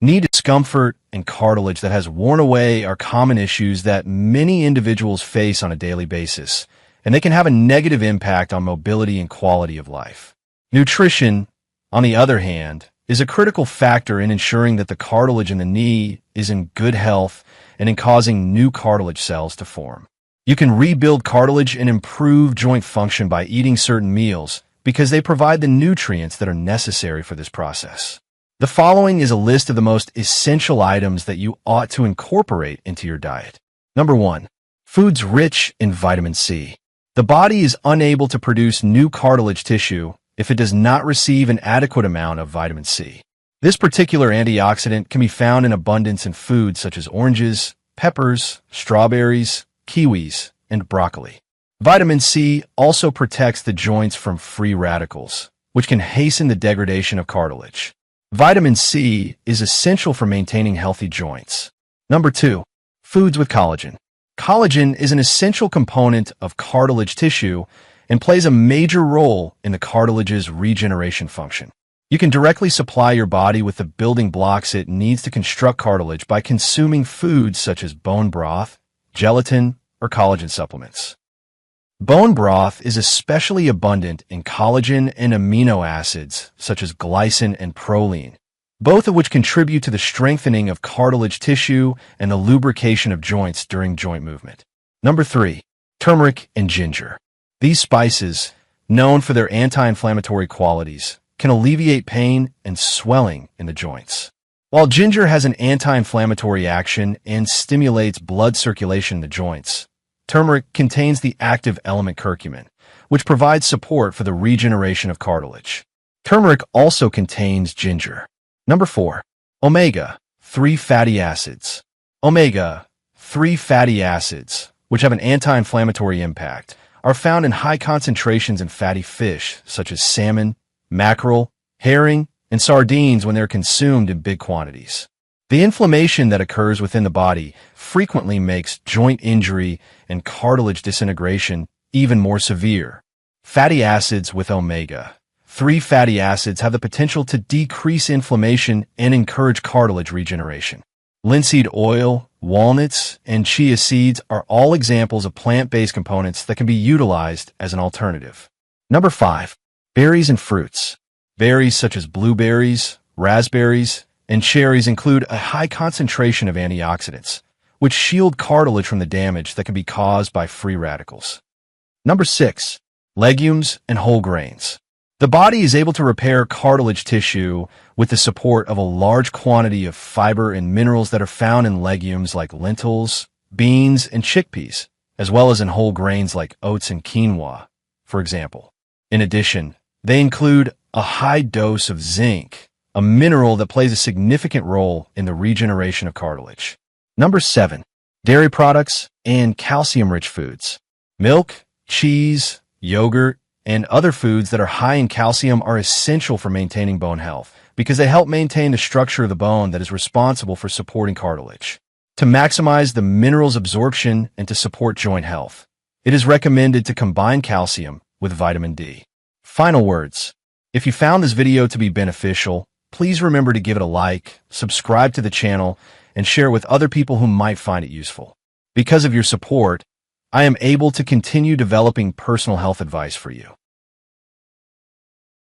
Knee discomfort and cartilage that has worn away are common issues that many individuals face on a daily basis, and they can have a negative impact on mobility and quality of life. Nutrition, on the other hand, is a critical factor in ensuring that the cartilage in the knee is in good health and in causing new cartilage cells to form. You can rebuild cartilage and improve joint function by eating certain meals because they provide the nutrients that are necessary for this process. The following is a list of the most essential items that you ought to incorporate into your diet. Number 1. Foods rich in vitamin C. The body is unable to produce new cartilage tissue if it does not receive an adequate amount of vitamin C. This particular antioxidant can be found in abundance in foods such as oranges, peppers, strawberries, kiwis, and broccoli. Vitamin C also protects the joints from free radicals, which can hasten the degradation of cartilage. Vitamin C is essential for maintaining healthy joints. Number 2. Foods with collagen. Collagen is an essential component of cartilage tissue and plays a major role in the cartilage's regeneration function. You can directly supply your body with the building blocks it needs to construct cartilage by consuming foods such as bone broth, gelatin, or collagen supplements. Bone broth is especially abundant in collagen and amino acids such as glycine and proline, both of which contribute to the strengthening of cartilage tissue and the lubrication of joints during joint movement. Number 3. Turmeric and ginger. These spices, known for their anti-inflammatory qualities, can alleviate pain and swelling in the joints. While ginger has an anti-inflammatory action and stimulates blood circulation in the joints, turmeric contains the active element curcumin, which provides support for the regeneration of cartilage. Turmeric also contains ginger. Number 4. Omega-3 fatty acids. Omega-3 fatty acids, which have an anti-inflammatory impact, are found in high concentrations in fatty fish such as salmon, mackerel, herring, and sardines when they're consumed in big quantities. The inflammation that occurs within the body frequently makes joint injury and cartilage disintegration even more severe. Fatty acids with omega-3 fatty acids have the potential to decrease inflammation and encourage cartilage regeneration. Linseed oil, walnuts, and chia seeds are all examples of plant-based components that can be utilized as an alternative. Number 5. Berries and fruits. Berries such as blueberries, raspberries, and cherries include a high concentration of antioxidants, which shield cartilage from the damage that can be caused by free radicals. Number 6. Legumes and whole grains. The body is able to repair cartilage tissue with the support of a large quantity of fiber and minerals that are found in legumes like lentils, beans, and chickpeas, as well as in whole grains like oats and quinoa, for example. In addition, they include a high dose of zinc, a mineral that plays a significant role in the regeneration of cartilage. Number 7. Dairy products and calcium-rich foods. Milk, cheese, yogurt, and other foods that are high in calcium are essential for maintaining bone health because they help maintain the structure of the bone that is responsible for supporting cartilage. To maximize the mineral's absorption and to support joint health, it is recommended to combine calcium with vitamin D. Final words. If you found this video to be beneficial, please remember to give it a like, subscribe to the channel, and share it with other people who might find it useful. Because of your support, I am able to continue developing personal health advice for you.